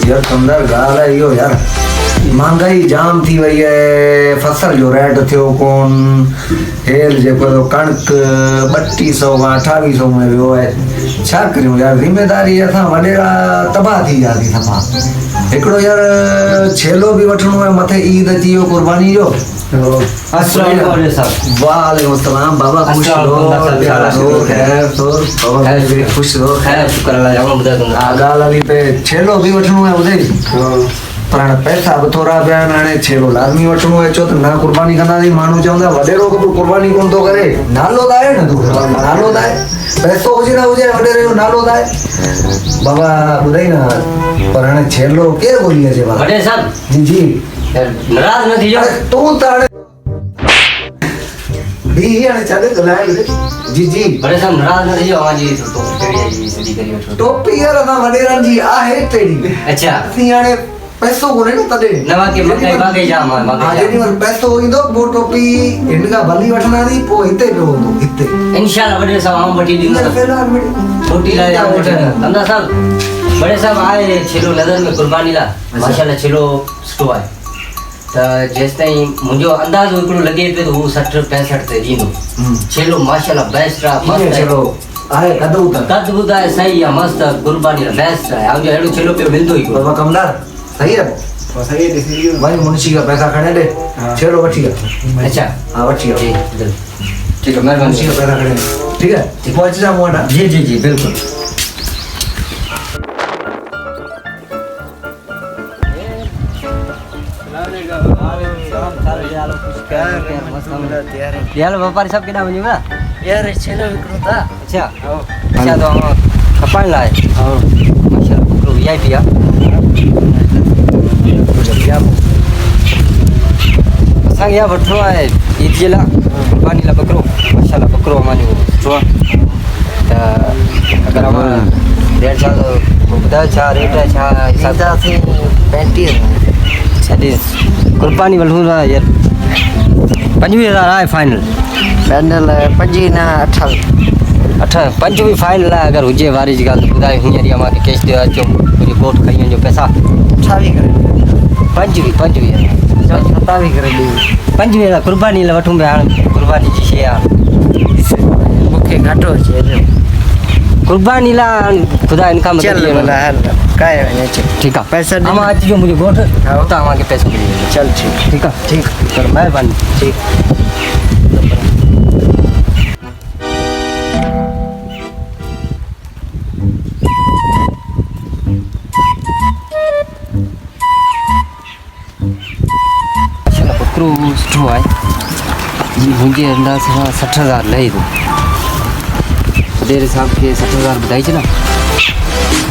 यार कंदर गाल है यो यार महंगाई जाम थी वही है फसल जो रेट थियो कोन हेल जेको कणक 3200 का 2800 में वियो है छा करियूं यार जिम्मेदारी असां वडेरा तबाह थी वियासीं सफ़ा हिकिड़ो यार छेलो बि वठणो है मथे ईद अची वियो कुर्बानी जो वालेकुम सलाम बाबा खुश रहो खैर खुश रहो खैर शुक्र अल्लाह गाल हली पे छेलो बि वठणो है ॿुधई पर हाणे पैसा बि थोरा पिया आहिनि हाणे छेलो लाज़मी वठणो आहे छो त न कुर्बानी कंदासीं माण्हू चवंदा वॾेरो कुर्बानी कोन थो करे नालो त आहे न तूं नालो त आहे पैसो हुजे न हुजे वॾेरे जो नालो त आहे बाबा ॿुधाई न पर हाणे छेलो केरु ॻोल्ही अचे बाबा वॾे साहब जी जी नाराज़ न थी जाओ तूं त हाणे बी हाणे छा ॻाल्हाए जी जी वॾे साहब नाराज़ न थी जाओ अवांजी टोपी सिधी करी वठो टोपी यार असां वॾेरनि जी आहे तेड़ी अच्छा असीं हाणे पैसो कोने न तॾे नवा के मांगे जाम हां जेडी वर पैसो ईंदो वो टोपी हिन खां भली वठंदासीं पोइ हिते पियो हूंदो हिते इंशाल्लाह वॾे साहब आऊं वठी ॾींदुमि छोटी लाइ कंदा साहब वॾे साहब आए छेलो नज़र में कुर्बानी ला माशाल्लाह छेलो सुठो आहे त जेस ताईं मुंहिंजो अंदाज़ो हिकिड़ो लॻे पियो त हू 60-65 ते ॾींदो छेलो माशाल्लाह बेस्ट आहे मस्त छेलो आहे कद ॿुधाए सही आहे मस्त कुर्बानी बेस्ट आहे आउं अहिड़ो छेलो पियो मिलंदो ई बाबा कमदार सही है वो सही है डिसीजन भाई मुंशी का पैसा खड़े दे चलो वठी गया अच्छा हां वठी जी ठीक है मेहरबानी मुंशी का पैसा खड़े ठीक है पहुंच जा मोटा जी जी जी बिल्कुल यार व्यापारी साहब केॾा वञूं था यार छेलो विकिणो था अच्छा अच्छा तो खपाइण लाइ माशाल्लाह हिकिड़ो VIP आहे असांखे इहा वठिणो आहे ईद जे लाइ कुर्बानी लाइ बकरो माशाल्लाह बकरो अमांजो सुठो आहे त अगरि अमां रेट छा ॿुधायो छा रेट आहे छा हिसाब 35 छॾे कुर्बानी वठूं था यार 25,000 आहे फाइनल पैनल 25 न 8 5 बि फाइनल आहे अगरि हुजे वारी जी ॻाल्हि ॿुधायो हींअर ई अमांखे कैश ॾियो अचो मुंहिंजी कोट खई वञो पैसा छा बि करे 25 छा बि करे ॾियूं 25,000 कुर्बानी लाइ वठूं पिया हाणे कुर्बानी जी शइ आहे मूंखे घटि अचे कुर्बानी लाइ ख़ुदा इनखां चल भला हल काए वञे ठीकु आहे पैसा अमां अचिजो मुंहिंजो घोट हा तव्हांखे पैसो मिली वेंदो चल ठीक ठीकु आहे ठीक चलो महिरबानी ठीक बकरो सुठो आहे मुंहिंजे अंदाज़ सां 60,000 लहे थो वॾेरे साहब खे 60,000 ॿुधाइजे न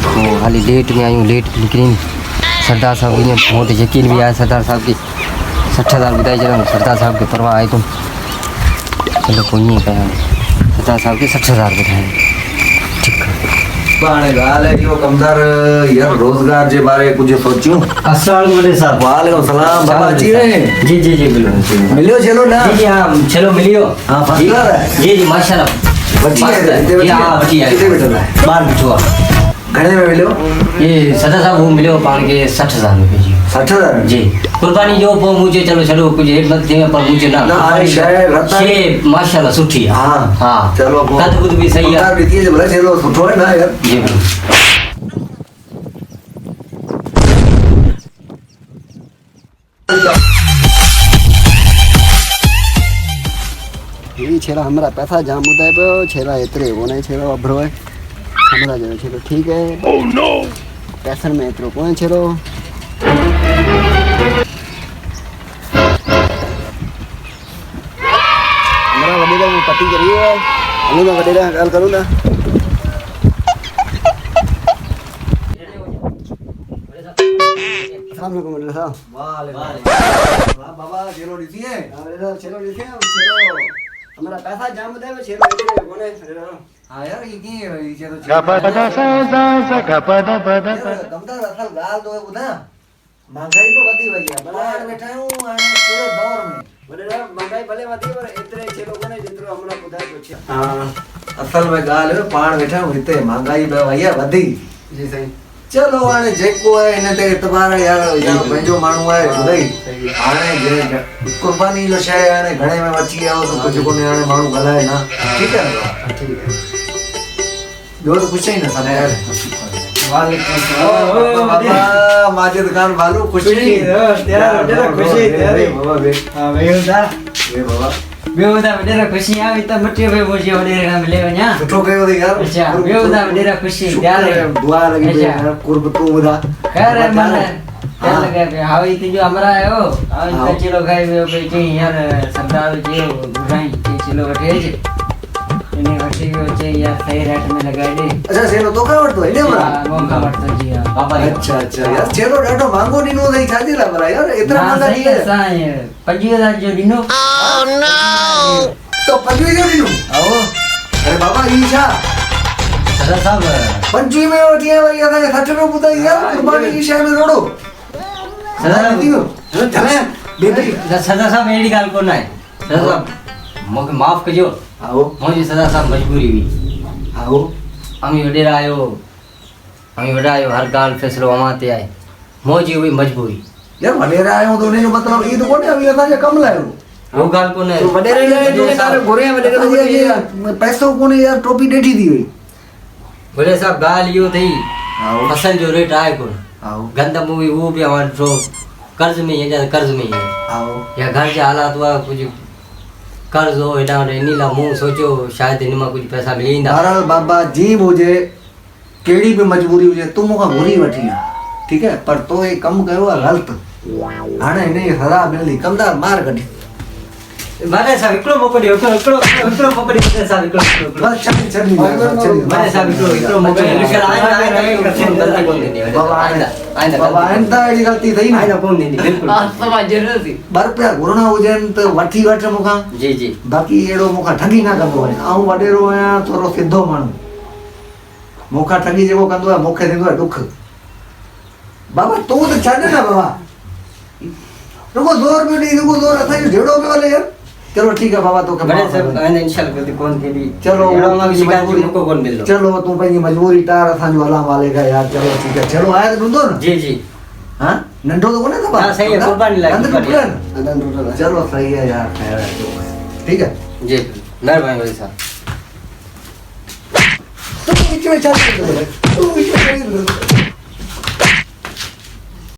पोइ हाली लेट में आहियूं लेट निकिरी सरदार साहब ईअं मूं वटि यकीन बि आहे सरदार साहब खे 60,000 ॿुधाइजे न सरदार साहब खे परवाह आहे कोन चलो पोइ ईअं कयां सरदार साहब खे 60,000 ॿुधायां ठीकु आहे हाणे ॻाल्हि आहे इहो कमदार यार रोज़गार जे बारे कुझु सोचियूं अस्सलाम वालेकुम साहब वालेकुम सलाम बाबा अची रहे जी जी जी बिल्कुल मिलियो चलो ना जी जी हाँ चलो मिलियो हाँ फसला जी जी माशाल्लाह वठी है हाँ वठी है कितने बैठा है बाहर बिठो घणे में मिलियो ये सरदार साहब वो मिलियो पाण के 60,000 रुपए जी 60,000 जी कुर्बानी जो पोइ मुझे चलो छॾो कुझु हेठि मथे थिए पर मुझे ना हाणे शइ माशाल्लाह सुठी आहे हाँ हाँ चलो कद कुद भी सही आहे रीति जे भले चलो सुठो है ना यार जी ये छेला हमारा पैसा जाम ॿुधाए पियो छेला एतिरे कोन्हे छेलो अभरो आहे हमारा जो छेलो ठीक है ओह नो पैसनि में एतिरो कोन्हे छेलो हमारा वॾेरा में पटी करी है हलो ना वॾेरा ॻाल्हि करूं ना अस्सलाम वालेकुम वॾेरा साहब वालेकुम बाबा चलो रीति है वॾेरा छेलो ॾिसे छेलो हमारा पैसा जाम ॿुधाए पियो छेलो एतिरे कोन्हे वॾेरा हाँ यार ये की है ये तो कमदार असल गाल तो बुधा महंगाई तो वधी वई है बनाण वेठा आहियूं हाणे पूरे दौर में वॾेरा महंगाई भले वधी पर एतिरे छेलो कोन्हे जेतिरो हमारा ॿुधाए पियो छे हाँ असल में गाल पाण वेठा आहियूं हिते महंगाई पे वई है वधी जी सही चलो हाणे जेको आहे हिन ते एतबार आहे यार यार पंहिंजो माण्हू आहे ॿुधाई हाणे जे कुर्बानी जो शइ हाणे घणे में अची वियो त कुझु कोन्हे हाणे माण्हू ॻाल्हाए न ठीकु आहे न ठीक है ॿियो त कुझु ई न साईं यार वालेकुम बाबा माजिद खान भालू खुशी खुशी बाबा वे हां वेदा वे बाबा वेदा वडेरा खुशी आई त मटे वे मुझे वडेरा में ले वञा सुठो कयो अथई यार अच्छा वेदा वडेरा खुशी शुक्र है, दुआ लगी पे यार कुर्ब तू ॿुधा खैर मन क्या लगे पे हावी ती जो हमरा आयो हावी हाँ। त चिलो खाई वे पे चई यार सरदार जी बुढ़ाई के चिलो वठे जे इने वठी वियो चई यार सही रेट में लगाई दे अच्छा सेनो तो का वठतो इने मरा मौका वठतो जी हां बाबा अच्छा अच्छा यार चलो ॾाढो महांगो ॾिनो अथई छाजे लाइ भला यार एतिरा महांगा सही ॾिए साईं 25000 जो ॾिनो तो 25 जो ॾिनो आओ अरे बाबा ई छा सदा साहब 25 में वठी आया वरी असांखे 60 में ॿुधाई यार कुर्बानी जी शइ में रोड़ो सदा चले बेबी सदा साहब अहिड़ी ॻाल्हि कोन आहे सदा साहब मूंखे माफ़ कजो आओ मुंहिंजी सदा साहब मजबूरी हुई आओ अमी वॾेरा आयो अमी वॾा आयो हर ॻाल्हि फ़ैसिलो अवां ते आहे मुंहिंजी हुई मजबूरी यार वॾेरा आहियूं त उन जो मतिलबु ई त कोन्हे अभी असांजे कम लाइ वो ॻाल्हि कोन्हे वॾेरे लाइ जो यार घुरे वॾेरे पैसो कोन्हे यार टोपी ॾेठी थी वई वॾे साहब ॻाल्हि इहो अथई आओ फसल जो रेट आहे कोन आओ गंदम हुई उहो बि अवां ॾिठो कर्ज़ में ई आहे कर्ज़ में ई आहे आओ या घर जा हालात हुआ कुझु कर्ज़ हो हेॾा होॾे इन लाइ मूं सोचियो शायदि हिन मां कुझु पैसा मिली ईंदा बहरहाल बाबा जीअं बि हुजे कहिड़ी बि मजबूरी हुजे तूं मूंखां घुरी वठी आ ठीकु आहे पर तो हे कमु कयो आहे ग़लति हाणे हिन जी सज़ा मिलंदी कमदार मार कढी माने साहब हिकिड़ो मौक़ो ॾियो हिकिड़ो मौक़ो ॾियो साहब हिकिड़ो बस छॾी माने साहब हिकिड़ो मौक़ो ॾियो लिखियल आहे गलती कोन थींदी बाबा आइंदा अहिड़ी ग़लती थई न कोन थींदी बिल्कुलु तव्हां ज़रूरु थी ॿ रुपया घुरणा हुजनि त वठी वठ मूंखां जी जी बाक़ी अहिड़ो मूंखां ठगी न कंदो वञे ऐं वॾेरो आहियां थोरो सिधो माण्हू मूंखां ठगी जेको कंदो आहे मूंखे थींदो आहे ॾुख बाबा तूं त छॾ न बाबा रुगो ज़ोर पियो ॾेई रुगो ज़ोर असांजो जहिड़ो पियो हले यार चलो ठीकु आहे बाबा तोखे बड़े माफ़ साहब कंदो। आइंदा इंशाल्लाह गलती कोन थींदी चलो अहिड़ो मां शिकायत जो मौक़ो कोन मिलंदो चलो तूं पंहिंजी मजबूरी टार असांजो हलां वाले खां यार चलो ठीकु आहे चलो आहे त ॾूंदो न जी जी हाँ नंढो तो कोने था हाँ, सही है, कुर्बानी लायक, कुर्बानी चलो सही है यार खैर है ठीक है जी मेहरबानी वली साहब तू बीच में चल तू बीच में